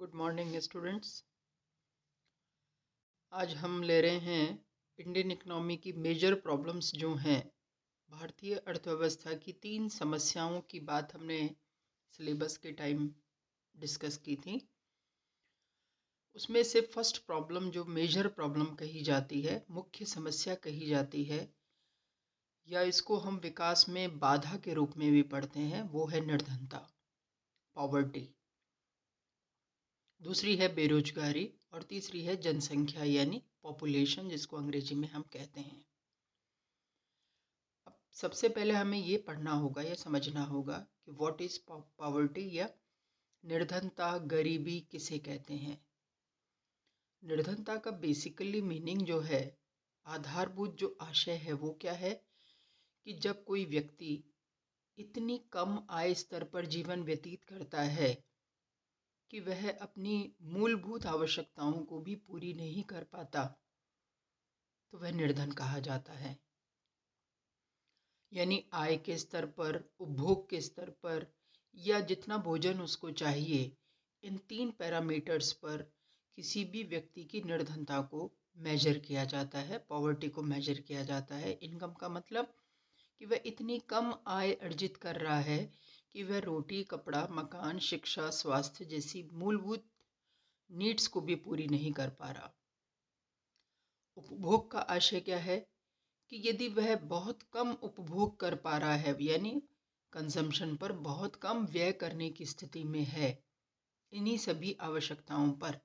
Good morning students. आज हम ले रहे हैं इंडियन इकोनॉमी की मेजर प्रॉब्लम्स जो हैं। भारतीय अर्थव्यवस्था की 3 समस्याओं की बात हमने सिलेबस के टाइम डिस्कस की थी। उसमें से फर्स्ट प्रॉब्लम जो मेजर प्रॉब्लम कही जाती है, मुख्य समस्या कही जाती है, या इसको हम विकास में बाधा के रूप में भी पढ़ते हैं, वो है निर्धनता, पॉवर्टी। दूसरी है बेरोजगारी और तीसरी है जनसंख्या यानी पॉपुलेशन, जिसको अंग्रेजी में हम कहते हैं। अब सबसे पहले हमें ये पढ़ना होगा या समझना होगा कि व्हाट इज पॉवर्टी या निर्धनता, गरीबी किसे कहते हैं। निर्धनता का बेसिकली मीनिंग जो है, आधारभूत जो आशय है वो क्या है कि जब कोई व्यक्ति इतनी कम आय स्तर पर जीवन व्यतीत करता है कि वह अपनी मूलभूत आवश्यकताओं को भी पूरी नहीं कर पाता, तो वह निर्धन कहा जाता है। यानी आय के स्तर पर, उपभोग के स्तर पर, या जितना भोजन उसको चाहिए, इन 3 पैरामीटर्स पर किसी भी व्यक्ति की निर्धनता को मेजर किया जाता है, पॉवर्टी को मेजर किया जाता है। इनकम का मतलब कि वह इतनी कम आय अर्जित कर रहा है कि वह रोटी, कपड़ा, मकान, शिक्षा, स्वास्थ्य जैसी मूलभूत नीड्स को भी पूरी नहीं कर पा रहा। उपभोग का आशय क्या है कि यदि वह बहुत कम उपभोग कर पा रहा है, यानी कंजम्पशन पर बहुत कम व्यय करने की स्थिति में है इन्हीं सभी आवश्यकताओं पर,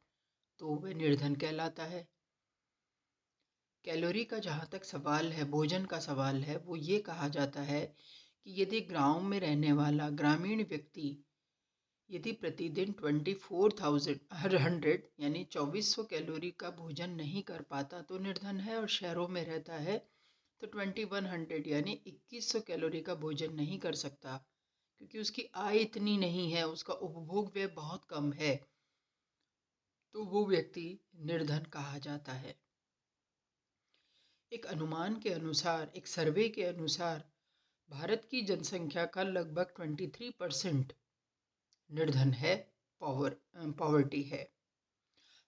तो वह निर्धन कहलाता है। कैलोरी का जहाँ तक सवाल है, भोजन का सवाल है, वो ये कहा जाता है कि यदि गांव में रहने वाला ग्रामीण व्यक्ति यदि प्रतिदिन 24,100 यानी 2400 कैलोरी का भोजन नहीं कर पाता तो निर्धन है, और शहरों में रहता है तो 2100 यानी 2100 कैलोरी का भोजन नहीं कर सकता क्योंकि उसकी आय इतनी नहीं है, उसका उपभोग व्यय बहुत कम है, तो वो व्यक्ति निर्धन कहा जाता है। एक अनुमान के अनुसार, एक सर्वे के अनुसार, भारत की जनसंख्या का लगभग 23% निर्धन है, पॉवर्टी है।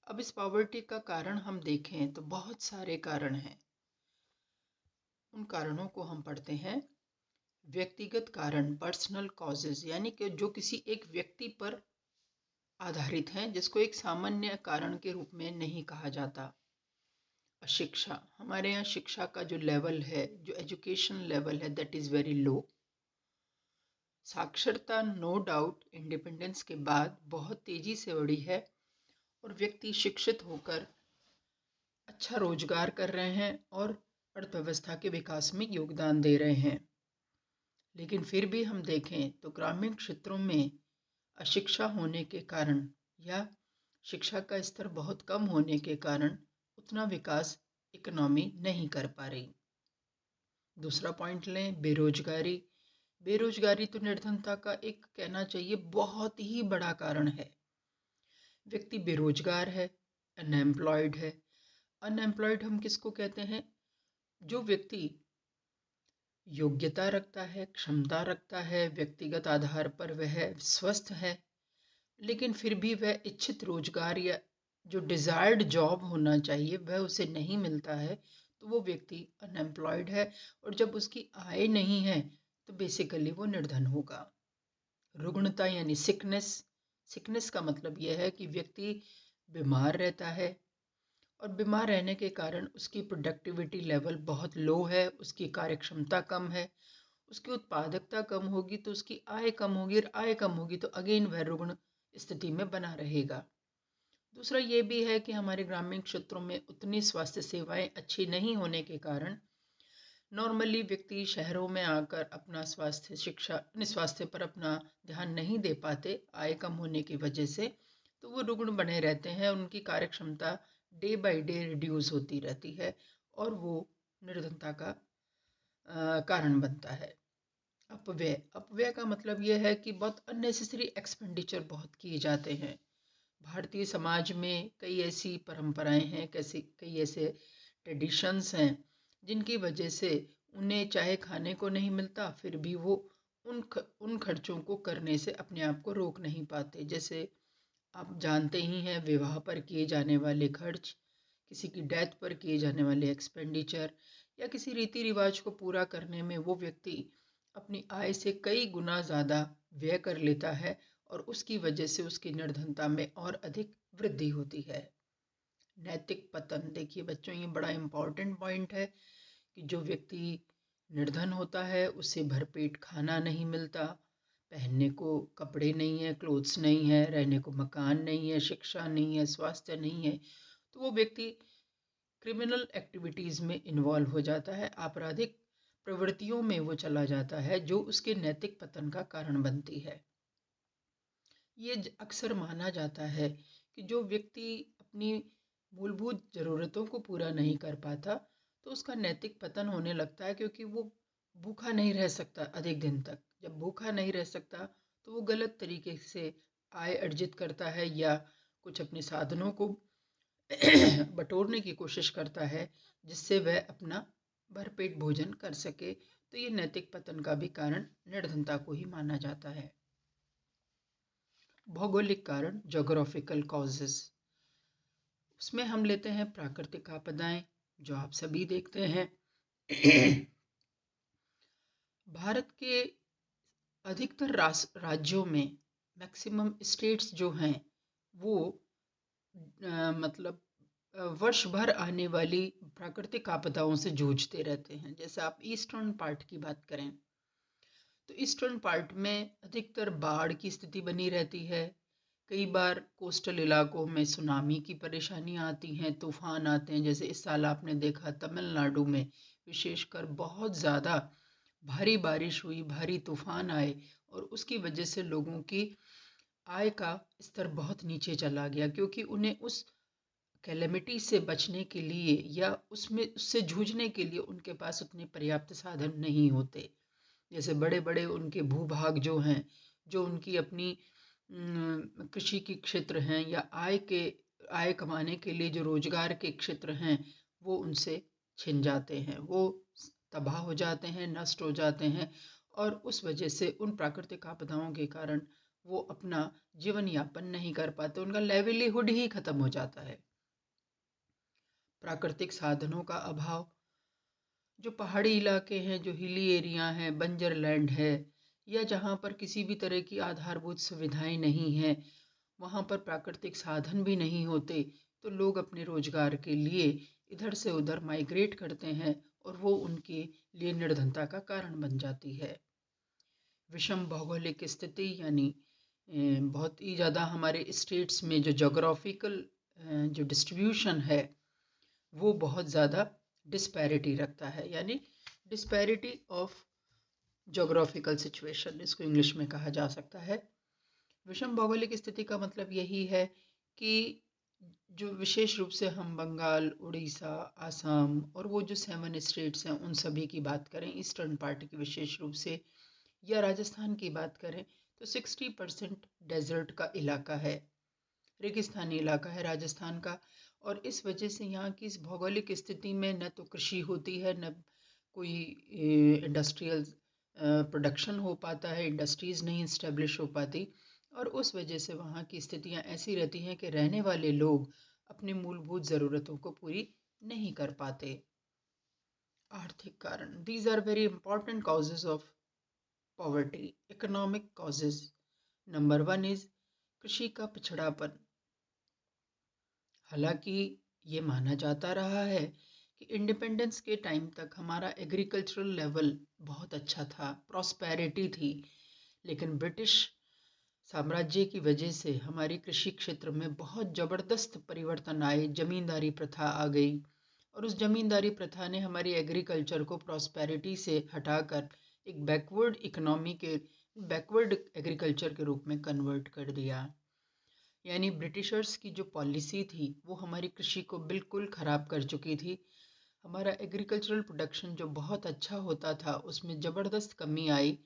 अब इस पॉवर्टी का कारण हम देखें तो बहुत सारे कारण हैं। उन कारणों को हम पढ़ते हैं। व्यक्तिगत कारण, पर्सनल कॉजेज, यानी कि जो किसी एक व्यक्ति पर आधारित हैं, जिसको एक सामान्य कारण के रूप में नहीं कहा जाता। अशिक्षा, हमारे यहाँ शिक्षा का जो लेवल है, जो एजुकेशन लेवल है, दैट इज़ वेरी लो। साक्षरता नो डाउट इंडिपेंडेंस के बाद बहुत तेजी से बढ़ी है और व्यक्ति शिक्षित होकर अच्छा रोजगार कर रहे हैं और अर्थव्यवस्था के विकास में योगदान दे रहे हैं। लेकिन फिर भी हम देखें तो ग्रामीण क्षेत्रों में अशिक्षा होने के कारण या शिक्षा का स्तर बहुत कम होने के कारण उतना विकास इकोनॉमी नहीं कर पा रही। दूसरा पॉइंट लें, बेरोजगारी। बेरोजगारी तो निर्धनता का एक, कहना चाहिए, बहुत ही बड़ा कारण है। व्यक्ति बेरोजगार है, अनएम्प्लॉयड है। अनएम्प्लॉयड हम किसको कहते हैं? जो व्यक्ति योग्यता रखता है, क्षमता रखता है, व्यक्तिगत आधार पर वह स्वस्थ है, लेकिन फिर भी वह इच्छित रोजगार या जो डिजायर्ड जॉब होना चाहिए वह उसे नहीं मिलता है, तो वो व्यक्ति अनएम्प्लॉयड है। और जब उसकी आय नहीं है तो बेसिकली वो निर्धन होगा। रुग्णता यानी सिकनेस। सिकनेस का मतलब यह है कि व्यक्ति बीमार रहता है और बीमार रहने के कारण उसकी प्रोडक्टिविटी लेवल बहुत लो है, उसकी कार्यक्षमता कम है, उसकी उत्पादकता कम होगी तो उसकी आय कम होगी, और आय कम होगी तो अगेन वह रुग्ण स्थिति में बना रहेगा। दूसरा ये भी है कि हमारे ग्रामीण क्षेत्रों में उतनी स्वास्थ्य सेवाएं अच्छी नहीं होने के कारण नॉर्मली व्यक्ति शहरों में आकर अपना स्वास्थ्य, शिक्षा, स्वास्थ्य पर अपना ध्यान नहीं दे पाते आय कम होने की वजह से, तो वो रुग्ण बने रहते हैं, उनकी कार्यक्षमता डे बाय डे रिड्यूस होती रहती है और वो निर्धनता का कारण बनता है। अपव्यय। अपव्यय का मतलब यह है कि बहुत अननेसेसरी एक्सपेंडिचर बहुत किए जाते हैं। भारतीय समाज में कई ऐसी परंपराएं हैं, कई ऐसे ट्रेडिशंस हैं जिनकी वजह से उन्हें चाहे खाने को नहीं मिलता फिर भी वो उन खर्चों को करने से अपने आप को रोक नहीं पाते। जैसे आप जानते ही हैं, विवाह पर किए जाने वाले खर्च, किसी की डेथ पर किए जाने वाले एक्सपेंडिचर या किसी रीति रिवाज को पूरा करने में वो व्यक्ति अपनी आय से कई गुना ज़्यादा व्यय कर लेता है और उसकी वजह से उसकी निर्धनता में और अधिक वृद्धि होती है। नैतिक पतन, देखिए बच्चों, ये बड़ा इम्पॉर्टेंट पॉइंट है कि जो व्यक्ति निर्धन होता है उसे भरपेट खाना नहीं मिलता, पहनने को कपड़े नहीं है, क्लोथ्स नहीं है, रहने को मकान नहीं है, शिक्षा नहीं है, स्वास्थ्य नहीं है, तो वो व्यक्ति क्रिमिनल एक्टिविटीज़ में इन्वॉल्व हो जाता है, आपराधिक प्रवृत्तियों में वो चला जाता है, जो उसके नैतिक पतन का कारण बनती है। ये अक्सर माना जाता है कि जो व्यक्ति अपनी मूलभूत ज़रूरतों को पूरा नहीं कर पाता तो उसका नैतिक पतन होने लगता है, क्योंकि वो भूखा नहीं रह सकता अधिक दिन तक। जब भूखा नहीं रह सकता तो वो गलत तरीके से आय अर्जित करता है या कुछ अपने साधनों को बटोरने की कोशिश करता है जिससे वह अपना भरपेट भोजन कर सके। तो ये नैतिक पतन का भी कारण निर्धनता को ही माना जाता है। भौगोलिक कारण, जोग्राफिकल कॉजेस, उसमें हम लेते हैं प्राकृतिक आपदाएं जो आप सभी देखते हैं। भारत के अधिकतर राज्यों में मैक्सिमम स्टेट्स जो हैं वो मतलब वर्ष भर आने वाली प्राकृतिक आपदाओं से जूझते रहते हैं। जैसे आप ईस्टर्न पार्ट की बात करें तो ईस्टर्न पार्ट में अधिकतर बाढ़ की स्थिति बनी रहती है। कई बार कोस्टल इलाकों में सुनामी की परेशानियां आती हैं, तूफान आते हैं। जैसे इस साल आपने देखा तमिलनाडु में विशेषकर बहुत ज़्यादा भारी बारिश हुई, भारी तूफान आए और उसकी वजह से लोगों की आय का स्तर बहुत नीचे चला गया, क्योंकि उन्हें उस कैलेमिटी से बचने के लिए या उससे जूझने के लिए उनके पास उतने पर्याप्त साधन नहीं होते। जैसे बड़े बड़े उनके भूभाग जो हैं, जो उनकी अपनी कृषि के क्षेत्र हैं या आय कमाने के लिए जो रोजगार के क्षेत्र हैं, वो उनसे छिन जाते हैं, वो तबाह हो जाते हैं, नष्ट हो जाते हैं और उस वजह से उन प्राकृतिक आपदाओं के कारण वो अपना जीवन यापन नहीं कर पाते, उनका लाइवलीहुड ही खत्म हो जाता है। प्राकृतिक साधनों का अभाव, जो पहाड़ी इलाके हैं, जो हिली एरिया हैं, बंजर लैंड है या जहाँ पर किसी भी तरह की आधारभूत सुविधाएं नहीं हैं, वहाँ पर प्राकृतिक साधन भी नहीं होते, तो लोग अपने रोजगार के लिए इधर से उधर माइग्रेट करते हैं और वो उनके लिए निर्धनता का कारण बन जाती है। विषम भौगोलिक स्थिति, यानी बहुत ही ज़्यादा हमारे स्टेट्स में जो जोग्राफिकल जो डिस्ट्रीब्यूशन है वो बहुत ज़्यादा डिस्पैरिटी रखता है, यानी डिस्पैरिटी ऑफ जोग्राफिकल सिचुएशन इसको इंग्लिश में कहा जा सकता है। विषम भौगोलिक स्थिति का मतलब यही है कि जो विशेष रूप से हम बंगाल, उड़ीसा, आसाम और वो जो 7 स्टेट्स हैं उन सभी की बात करें, ईस्टर्न पार्ट की विशेष रूप से, या राजस्थान की बात करें तो 60% डेजर्ट का इलाका है, रेगिस्तानी इलाका है राजस्थान का। और इस वजह से यहाँ की इस भौगोलिक स्थिति में न तो कृषि होती है, न कोई इंडस्ट्रियल प्रोडक्शन हो पाता है, इंडस्ट्रीज़ नहीं इस्टेब्लिश हो पाती और उस वजह से वहाँ की स्थितियाँ ऐसी रहती हैं कि रहने वाले लोग अपनी मूलभूत ज़रूरतों को पूरी नहीं कर पाते। आर्थिक कारण, these are very important causes of poverty. Economic causes, number 1 is कृषि का पिछड़ापन। हालांकि ये माना जाता रहा है कि इंडिपेंडेंस के टाइम तक हमारा एग्रीकल्चरल लेवल बहुत अच्छा था, प्रॉस्पेरिटी थी, लेकिन ब्रिटिश साम्राज्य की वजह से हमारी कृषि क्षेत्र में बहुत ज़बरदस्त परिवर्तन आए, जमींदारी प्रथा आ गई और उस जमींदारी प्रथा ने हमारी एग्रीकल्चर को प्रॉस्पेरिटी से हटाकर एक बैकवर्ड एग्रीकल्चर के रूप में कन्वर्ट कर दिया। यानी ब्रिटिशर्स की जो पॉलिसी थी वो हमारी कृषि को बिल्कुल ख़राब कर चुकी थी। हमारा एग्रीकल्चरल प्रोडक्शन जो बहुत अच्छा होता था उसमें ज़बरदस्त कमी आई,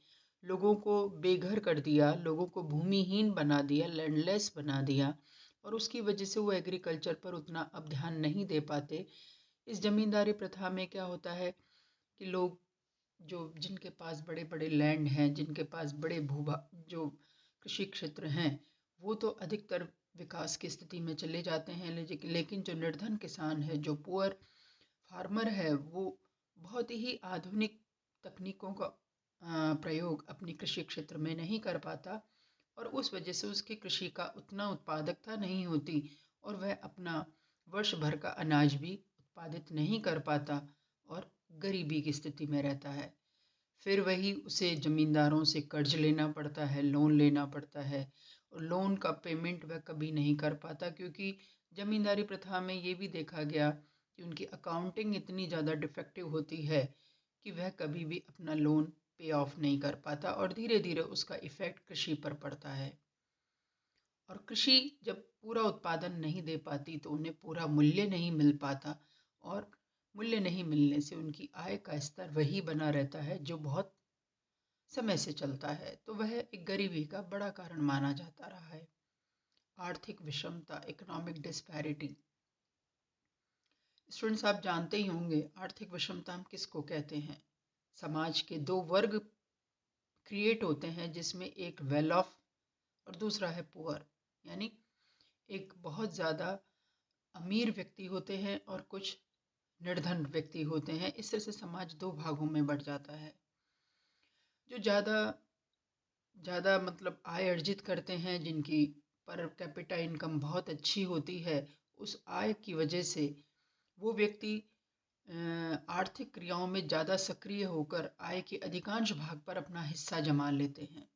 लोगों को बेघर कर दिया, लोगों को भूमिहीन बना दिया, लैंडलेस बना दिया और उसकी वजह से वो एग्रीकल्चर पर उतना अब ध्यान नहीं दे पाते। इस ज़मींदारी प्रथा में क्या होता है कि लोग जो जिनके पास बड़े बड़े लैंड हैं, जिनके पास बड़े जो कृषि क्षेत्र हैं, वो तो अधिकतर विकास की स्थिति में चले जाते हैं। लेकिन जो निर्धन किसान है, जो पुअर फार्मर है, वो बहुत ही आधुनिक तकनीकों का प्रयोग अपनी कृषि क्षेत्र में नहीं कर पाता और उस वजह से उसकी कृषि का उतना उत्पादकता नहीं होती और वह अपना वर्ष भर का अनाज भी उत्पादित नहीं कर पाता और गरीबी की स्थिति में रहता है। फिर वही उसे जमींदारों से कर्ज लेना पड़ता है, लोन लेना पड़ता है और लोन का पेमेंट वह कभी नहीं कर पाता, क्योंकि जमींदारी प्रथा में ये भी देखा गया कि उनकी अकाउंटिंग इतनी ज़्यादा डिफेक्टिव होती है कि वह कभी भी अपना लोन पे ऑफ नहीं कर पाता और धीरे धीरे उसका इफेक्ट कृषि पर पड़ता है। और कृषि जब पूरा उत्पादन नहीं दे पाती तो उन्हें पूरा मूल्य नहीं मिल पाता और मूल्य नहीं मिलने से उनकी आय का स्तर वही बना रहता है जो बहुत समय से चलता है, तो वह एक गरीबी का बड़ा कारण माना जाता रहा है। आर्थिक विषमता, इकोनॉमिक डिस्पैरिटी। स्टूडेंट्स, आप जानते ही होंगे आर्थिक विषमता हम किसको कहते हैं। समाज के दो वर्ग क्रिएट होते हैं जिसमें एक वेल ऑफ और दूसरा है पुअर, यानी एक बहुत ज़्यादा अमीर व्यक्ति होते हैं और कुछ निर्धन व्यक्ति होते हैं। इस तरह से समाज दो भागों में बढ़ जाता है। जो ज़्यादा मतलब आय अर्जित करते हैं, जिनकी पर कैपिटा इनकम बहुत अच्छी होती है, उस आय की वजह से वो व्यक्ति आर्थिक क्रियाओं में ज़्यादा सक्रिय होकर आय के अधिकांश भाग पर अपना हिस्सा जमा लेते हैं।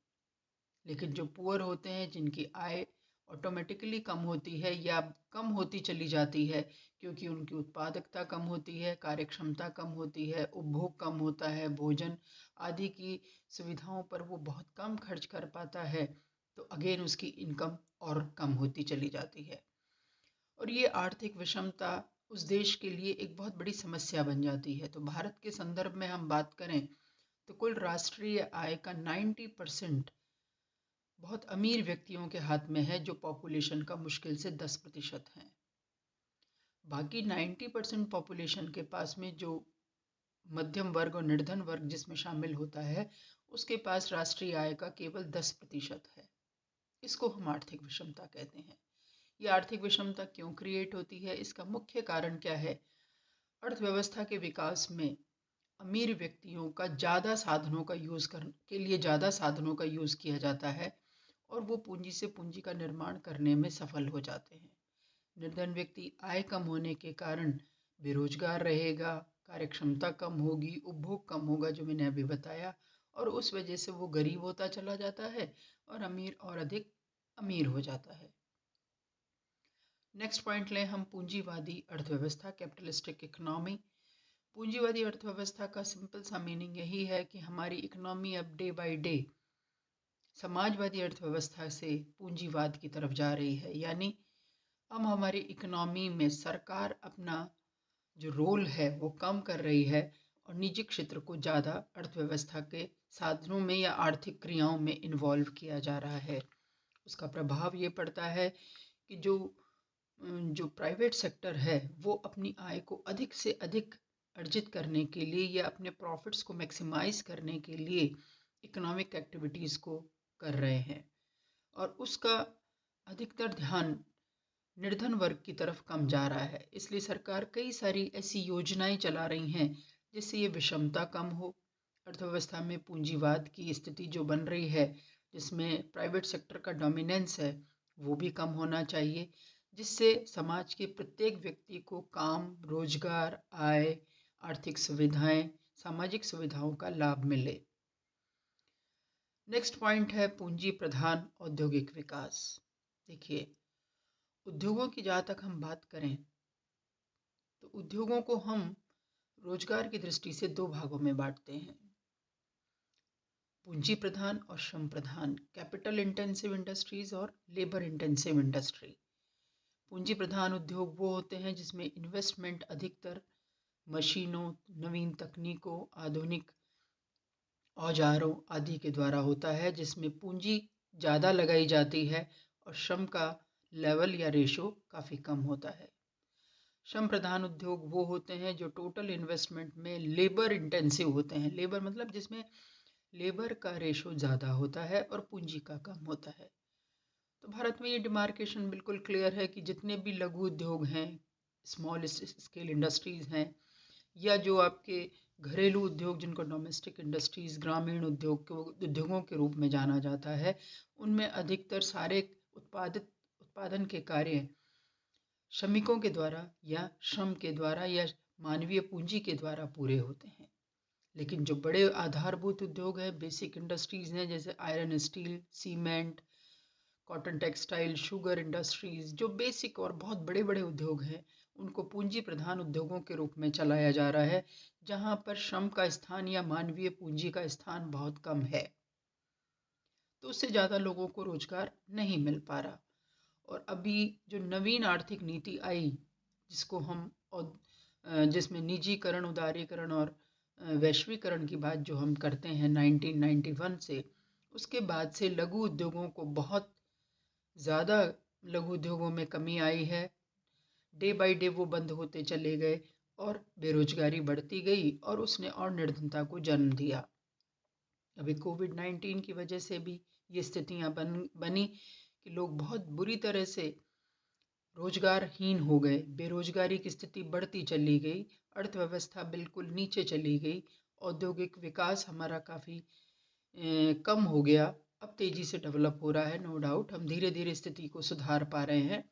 लेकिन जो पुअर होते हैं, जिनकी आय ऑटोमेटिकली कम होती है या कम होती चली जाती है क्योंकि उनकी उत्पादकता कम होती है, कार्यक्षमता कम होती है, उपभोग कम होता है, भोजन आदि की सुविधाओं पर वो बहुत कम खर्च कर पाता है, तो अगेन उसकी इनकम और कम होती चली जाती है और ये आर्थिक विषमता उस देश के लिए एक बहुत बड़ी समस्या बन जाती है। तो भारत के संदर्भ में हम बात करें तो कुल राष्ट्रीय आय का 90% बहुत अमीर व्यक्तियों के हाथ में है, जो पॉपुलेशन का मुश्किल से 10% है। बाकी 90% पॉपुलेशन के पास में जो मध्यम वर्ग और निर्धन वर्ग जिसमें शामिल होता है, उसके पास राष्ट्रीय आय का केवल 10% है। इसको हम आर्थिक विषमता कहते हैं। ये आर्थिक विषमता क्यों क्रिएट होती है, इसका मुख्य कारण क्या है? अर्थव्यवस्था के विकास में अमीर व्यक्तियों का ज़्यादा साधनों का यूज़ के लिए ज़्यादा साधनों का यूज़ किया जाता है और वो पूंजी से पूंजी का निर्माण करने में सफल हो जाते हैं। निर्धन व्यक्ति आय कम होने के कारण बेरोजगार रहेगा, कार्यक्षमता कम होगी, उपभोग कम होगा, जो मैंने अभी बताया, और उस वजह से वो गरीब होता चला जाता है और अमीर और अधिक अमीर हो जाता है। नेक्स्ट पॉइंट लें हम, पूंजीवादी अर्थव्यवस्था, कैपिटलिस्टिक इकोनॉमी। पूंजीवादी अर्थव्यवस्था का सिंपल सा मीनिंग यही है कि हमारी इकोनॉमी अब डे बाय डे समाजवादी अर्थव्यवस्था से पूंजीवाद की तरफ जा रही है, यानी अब हमारी इकोनॉमी में सरकार अपना जो रोल है वो कम कर रही है और निजी क्षेत्र को ज़्यादा अर्थव्यवस्था के साधनों में या आर्थिक क्रियाओं में इन्वॉल्व किया जा रहा है। उसका प्रभाव ये पड़ता है कि जो प्राइवेट सेक्टर है वो अपनी आय को अधिक से अधिक अर्जित करने के लिए या अपने प्रॉफिट्स को मैक्सिमाइज करने के लिए इकोनॉमिक एक्टिविटीज़ को कर रहे हैं और उसका अधिकतर ध्यान निर्धन वर्ग की तरफ कम जा रहा है। इसलिए सरकार कई सारी ऐसी योजनाएं चला रही हैं जिससे ये विषमता कम हो। अर्थव्यवस्था में पूंजीवाद की स्थिति जो बन रही है, जिसमें प्राइवेट सेक्टर का डोमिनेंस है, वो भी कम होना चाहिए, जिससे समाज के प्रत्येक व्यक्ति को काम, रोजगार, आय, आर्थिक सुविधाएं, सामाजिक सुविधाओं का लाभ मिले। नेक्स्ट पॉइंट है पूंजी प्रधान औद्योगिक विकास। देखिए, उद्योगों की जहाँ तक हम बात करें तो उद्योगों को हम रोजगार की दृष्टि से दो भागों में बांटते हैं, पूंजी प्रधान और श्रम प्रधान, कैपिटल इंटेंसिव इंडस्ट्रीज और लेबर इंटेंसिव इंडस्ट्री। पूंजी प्रधान उद्योग वो होते हैं जिसमें इन्वेस्टमेंट अधिकतर मशीनों, नवीन तकनीकों, आधुनिक औजारों आदि के द्वारा होता है, जिसमें पूंजी ज़्यादा लगाई जाती है और श्रम का लेवल या रेशो काफ़ी कम होता है। श्रम प्रधान उद्योग वो होते हैं जो टोटल इन्वेस्टमेंट में लेबर इंटेंसिव होते हैं। लेबर मतलब जिसमें लेबर का रेशो ज़्यादा होता है और पूंजी का कम होता है। तो भारत में ये डिमार्केशन बिल्कुल क्लियर है कि जितने भी लघु उद्योग हैं, स्मॉल स्केल इंडस्ट्रीज हैं, या जो आपके घरेलू उद्योग जिनको डोमेस्टिक इंडस्ट्रीज, ग्रामीण उद्योगों के रूप में जाना जाता है, उनमें अधिकतर सारे उत्पादन के कार्य श्रमिकों के द्वारा या श्रम के द्वारा या मानवीय पूंजी के द्वारा पूरे होते हैं। लेकिन जो बड़े आधारभूत उद्योग हैं, बेसिक इंडस्ट्रीज हैं, जैसे iron steel, cement, cotton textile, sugar industries, जो बेसिक और बहुत बड़े बड़े उद्योग हैं, उनको पूंजी प्रधान उद्योगों के रूप में चलाया जा रहा है, जहां पर श्रम का स्थान या मानवीय पूंजी का स्थान बहुत कम है। तो उससे ज़्यादा लोगों को रोजगार नहीं मिल पा रहा। और अभी जो नवीन आर्थिक नीति आई, जिसको हम जिसमें निजीकरण, उदारीकरण और वैश्वीकरण की बात जो हम करते हैं 1991 से, उसके बाद से लघु उद्योगों को बहुत ज़्यादा लघु उद्योगों में कमी आई है। डे बाय डे वो बंद होते चले गए और बेरोजगारी बढ़ती गई और उसने और निर्धनता को जन्म दिया। अभी कोविड-19 की वजह से भी ये स्थितियां बनी कि लोग बहुत बुरी तरह से रोजगारहीन हो गए, बेरोजगारी की स्थिति बढ़ती चली गई, अर्थव्यवस्था बिल्कुल नीचे चली गई, औद्योगिक विकास हमारा काफ़ी कम हो गया। अब तेजी से डेवलप हो रहा है, नो डाउट, हम धीरे धीरे स्थिति को सुधार पा रहे हैं,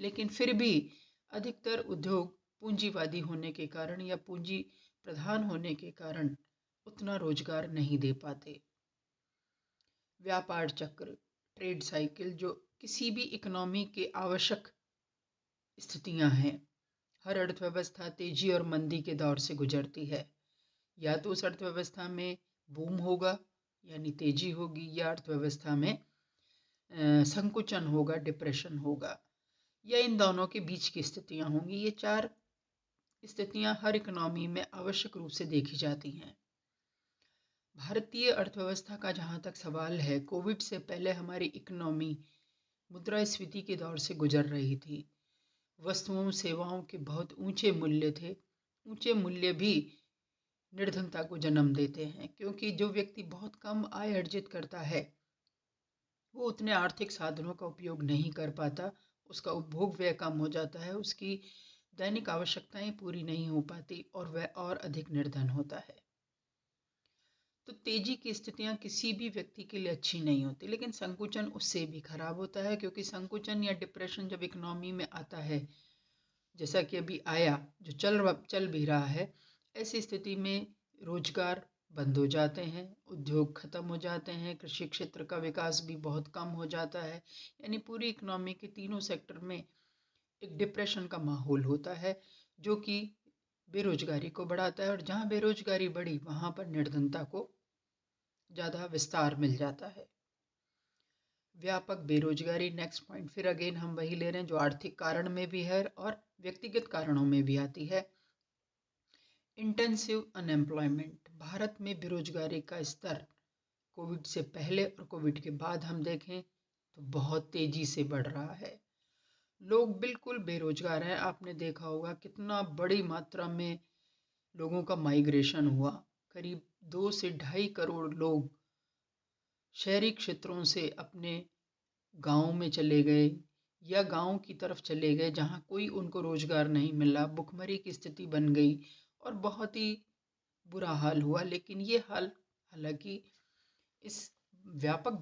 लेकिन फिर भी अधिकतर उद्योग पूंजीवादी होने के कारण या पूंजी प्रधान होने के कारण उतना रोजगार नहीं दे पाते। व्यापार चक्र, ट्रेड साइकिल, जो किसी भी इकोनॉमी के आवश्यक स्थितियां हैं, हर अर्थव्यवस्था तेजी और मंदी के दौर से गुजरती है। या तो उस अर्थव्यवस्था में बूम होगा यानी तेजी होगी, या अर्थव्यवस्था में संकुचन होगा, डिप्रेशन होगा, या इन दोनों के बीच की स्थितियां होंगी। ये चार स्थितियां हर इकोनॉमी में आवश्यक रूप से देखी जाती हैं। भारतीय अर्थव्यवस्था का जहाँ तक सवाल है, कोविड से पहले हमारी इकोनॉमी मुद्रास्फीति के दौर से गुजर रही थी। वस्तुओं सेवाओं के बहुत ऊंचे मूल्य थे। ऊंचे मूल्य भी निर्धनता को जन्म देते हैं, क्योंकि जो व्यक्ति बहुत कम आय अर्जित करता है वो उतने आर्थिक साधनों का उपयोग नहीं कर पाता, उसका उपभोग व्यय कम हो जाता है, उसकी दैनिक आवश्यकताएं पूरी नहीं हो पाती और वह और अधिक निर्धन होता है। तो तेजी की स्थितियां किसी भी व्यक्ति के लिए अच्छी नहीं होती, लेकिन संकुचन उससे भी खराब होता है, क्योंकि संकुचन या डिप्रेशन जब इकोनॉमी में आता है, जैसा कि अभी आया, जो चल भी रहा है, ऐसी स्थिति में रोजगार बंद हो जाते हैं, उद्योग खत्म हो जाते हैं, कृषि क्षेत्र का विकास भी बहुत कम हो जाता है, यानी पूरी इकोनॉमी के तीनों सेक्टर में एक डिप्रेशन का माहौल होता है, जो कि बेरोजगारी को बढ़ाता है, और जहाँ बेरोजगारी बढ़ी वहाँ पर निर्धनता को ज़्यादा विस्तार मिल जाता है। व्यापक बेरोजगारी, नेक्स्ट पॉइंट, फिर अगेन हम वही ले रहे हैं जो आर्थिक कारण में भी है और व्यक्तिगत कारणों में भी आती है। इंटेंसिव अनएम्प्लॉयमेंट, भारत में बेरोजगारी का स्तर कोविड से पहले और कोविड के बाद हम देखें तो बहुत तेजी से बढ़ रहा है। लोग बिल्कुल बेरोजगार हैं। आपने देखा होगा कितना बड़ी मात्रा में लोगों का माइग्रेशन हुआ, करीब 2 से 2.5 करोड़ लोग शहरी क्षेत्रों से अपने गांव में चले गए या गांव की तरफ चले गए, जहां कोई उनको रोजगार नहीं मिला, भुखमरी की स्थिति बन गई और बहुत ही बुरा हाल हुआ। लेकिन ये हाल हालांकि इस व्यापक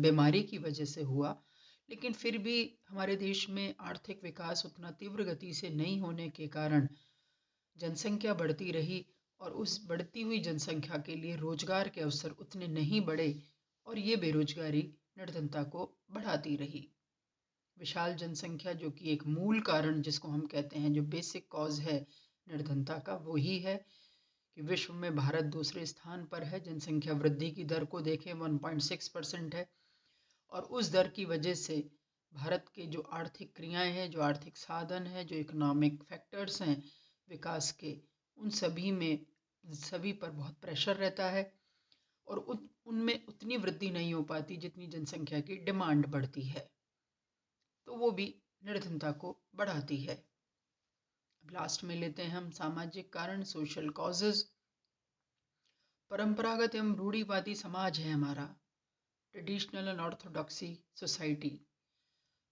बीमारी की वजह से हुआ, लेकिन फिर भी हमारे देश में आर्थिक विकास उतना तीव्र गति से नहीं होने के कारण जनसंख्या बढ़ती रही और उस बढ़ती हुई जनसंख्या के लिए रोजगार के अवसर उतने नहीं बढ़े और ये बेरोजगारी निर्धनता को बढ़ाती रही। विशाल जनसंख्या, जो कि एक मूल कारण जिसको हम कहते हैं, जो बेसिक कॉज है निर्धनता का, वो ही है कि विश्व में भारत दूसरे स्थान पर है। जनसंख्या वृद्धि की दर को देखें 1.6% है, और उस दर की वजह से भारत के जो आर्थिक क्रियाएं हैं, जो आर्थिक साधन हैं, जो इकोनॉमिक फैक्टर्स हैं विकास के, उन सभी पर बहुत प्रेशर रहता है और उनमें उतनी वृद्धि नहीं हो पाती जितनी जनसंख्या की डिमांड बढ़ती है, तो वो भी निर्धनता को बढ़ाती है। अब लास्ट में लेते हैं हम सामाजिक कारण, सोशल कॉजेज। परंपरागत एवं रूढ़िवादी समाज है हमारा, ट्रेडिशनल एंड ऑर्थोडॉक्सी सोसाइटी,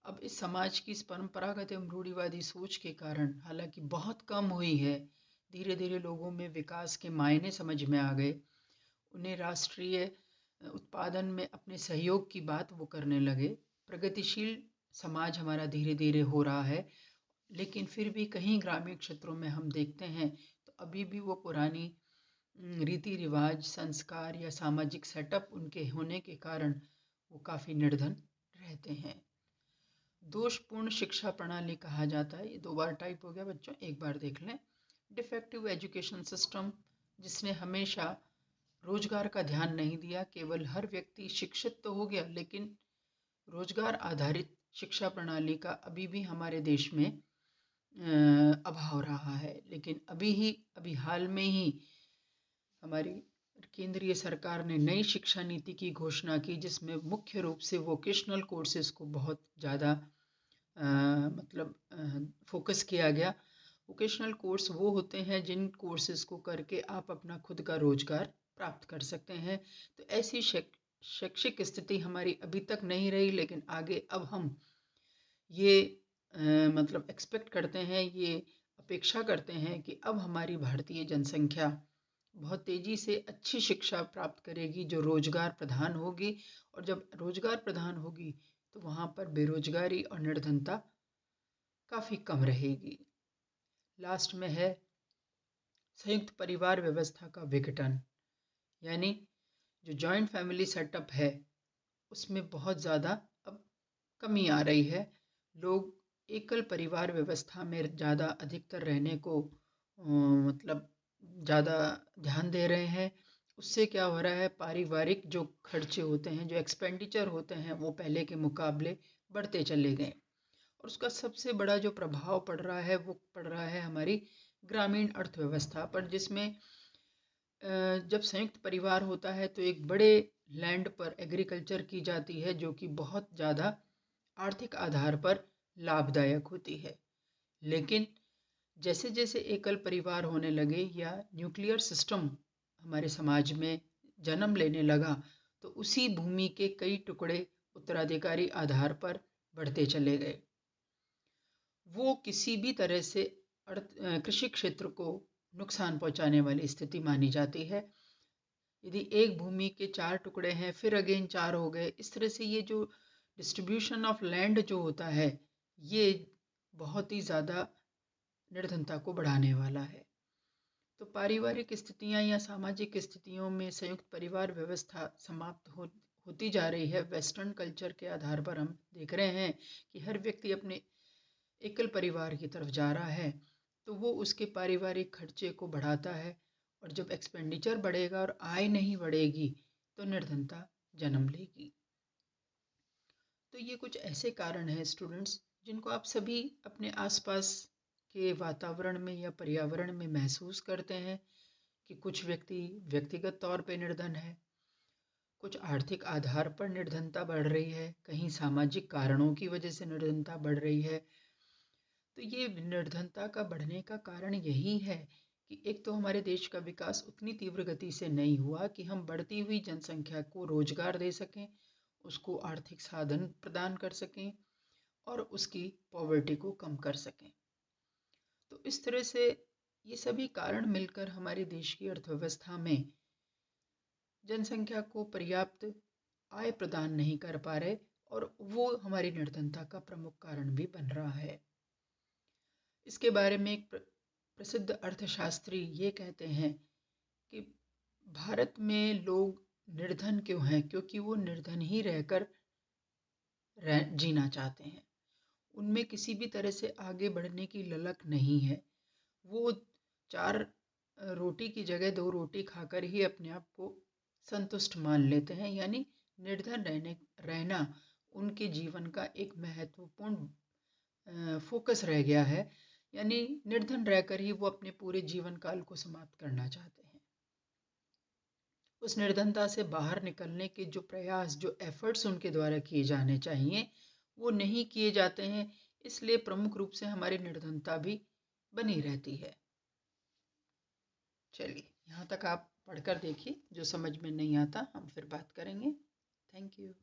अब इस समाज की इस परंपरागत एवं रूढ़िवादी सोच के कारण हालांकि बहुत कम हुई है, धीरे धीरे लोगों में विकास के मायने समझ में आ गए। उन्हें राष्ट्रीय उत्पादन में अपने सहयोग की बात वो करने लगे। प्रगतिशील समाज हमारा धीरे धीरे हो रहा है, लेकिन फिर भी कहीं ग्रामीण क्षेत्रों में हम देखते हैं तो अभी भी वो पुरानी रीति रिवाज, संस्कार या सामाजिक सेटअप उनके होने के कारण वो काफ़ी निर्धन रहते हैं। दोषपूर्ण शिक्षा प्रणाली कहा जाता है, ये 2 बार टाइप हो गया बच्चों, एक बार देख लें। डिफेक्टिव एजुकेशन सिस्टम, जिसने हमेशा रोजगार का ध्यान नहीं दिया, केवल हर व्यक्ति शिक्षित तो हो गया लेकिन रोजगार आधारित शिक्षा प्रणाली का अभी भी हमारे देश में अभाव रहा है। लेकिन अभी हाल में ही हमारी केंद्रीय सरकार ने नई शिक्षा नीति की घोषणा की, जिसमें मुख्य रूप से वोकेशनल कोर्सेज को बहुत ज़्यादा फोकस किया गया। वोकेशनल कोर्स वो होते हैं जिन कोर्सेज को करके आप अपना खुद का रोजगार प्राप्त कर सकते हैं। तो ऐसी शैक्षिक स्थिति हमारी अभी तक नहीं रही, लेकिन आगे अब हम ये एक्सपेक्ट करते हैं, ये अपेक्षा करते हैं कि अब हमारी भारतीय जनसंख्या बहुत तेज़ी से अच्छी शिक्षा प्राप्त करेगी जो रोजगार प्रधान होगी, और जब रोजगार प्रधान होगी तो वहाँ पर बेरोजगारी और निर्धनता काफ़ी कम रहेगी। लास्ट में है संयुक्त परिवार व्यवस्था का विघटन, यानी जो जॉइंट फैमिली सेटअप है उसमें बहुत ज़्यादा अब कमी आ रही है। लोग एकल परिवार व्यवस्था में ज़्यादा अधिकतर रहने को ज़्यादा ध्यान दे रहे हैं। उससे क्या हो रहा है, पारिवारिक जो खर्चे होते हैं, जो एक्सपेंडिचर होते हैं, वो पहले के मुकाबले बढ़ते चले गए। और उसका सबसे बड़ा जो प्रभाव पड़ रहा है वो पड़ रहा है हमारी ग्रामीण अर्थव्यवस्था पर, जिसमें जब संयुक्त परिवार होता है तो एक बड़े लैंड पर एग्रीकल्चर की जाती है, जो कि बहुत ज़्यादा आर्थिक आधार पर लाभदायक होती है। लेकिन जैसे जैसे एकल परिवार होने लगे या न्यूक्लियर सिस्टम हमारे समाज में जन्म लेने लगा, तो उसी भूमि के कई टुकड़े उत्तराधिकारी आधार पर बढ़ते चले गए। वो किसी भी तरह से कृषि क्षेत्र को नुकसान पहुंचाने वाली स्थिति मानी जाती है। यदि एक भूमि के 4 टुकड़े हैं, फिर अगेन 4 हो गए, इस तरह से ये जो डिस्ट्रीब्यूशन ऑफ लैंड जो होता है, ये बहुत ही ज़्यादा निर्धनता को बढ़ाने वाला है। तो पारिवारिक स्थितियां या सामाजिक स्थितियों में संयुक्त परिवार व्यवस्था समाप्त होती जा रही है। वेस्टर्न कल्चर के आधार पर हम देख रहे हैं कि हर व्यक्ति अपने एकल परिवार की तरफ जा रहा है, तो वो उसके पारिवारिक खर्चे को बढ़ाता है, और जब एक्सपेंडिचर बढ़ेगा और आय नहीं बढ़ेगी तो निर्धनता जन्म लेगी। तो ये कुछ ऐसे कारण हैं स्टूडेंट्स, जिनको आप सभी अपने आसपास के वातावरण में या पर्यावरण में महसूस करते हैं कि कुछ व्यक्ति व्यक्तिगत तौर पे निर्धन है, कुछ आर्थिक आधार पर निर्धनता बढ़ रही है, कहीं सामाजिक कारणों की वजह से निर्धनता बढ़ रही है। तो ये निर्धनता का बढ़ने का कारण यही है कि एक तो हमारे देश का विकास उतनी तीव्र गति से नहीं हुआ कि हम बढ़ती हुई जनसंख्या को रोजगार दे सकें, उसको आर्थिक साधन प्रदान कर सकें और उसकी पॉवर्टी को कम कर सकें। तो इस तरह से ये सभी कारण मिलकर हमारे देश की अर्थव्यवस्था में जनसंख्या को पर्याप्त आय प्रदान नहीं कर पा रहे, और वो हमारी निर्धनता का प्रमुख कारण भी बन रहा है। इसके बारे में एक प्रसिद्ध अर्थशास्त्री ये कहते हैं कि भारत में लोग निर्धन क्यों हैं, क्योंकि वो निर्धन ही रहकर जीना चाहते हैं। उनमें किसी भी तरह से आगे बढ़ने की ललक नहीं है। वो 4 रोटी की जगह 2 रोटी खाकर ही अपने आप को संतुष्ट मान लेते हैं, यानी निर्धन रहना उनके जीवन का एक महत्वपूर्ण फोकस रह गया है, यानी निर्धन रहकर ही वो अपने पूरे जीवन काल को समाप्त करना चाहते हैं। उस निर्धनता से बाहर निकलने के जो प्रयास, जो एफर्ट्स उनके द्वारा किए जाने चाहिए, वो नहीं किए जाते हैं, इसलिए प्रमुख रूप से हमारी निर्धनता भी बनी रहती है। चलिए, यहाँ तक आप पढ़कर देखिए, जो समझ में नहीं आता हम फिर बात करेंगे। Thank you.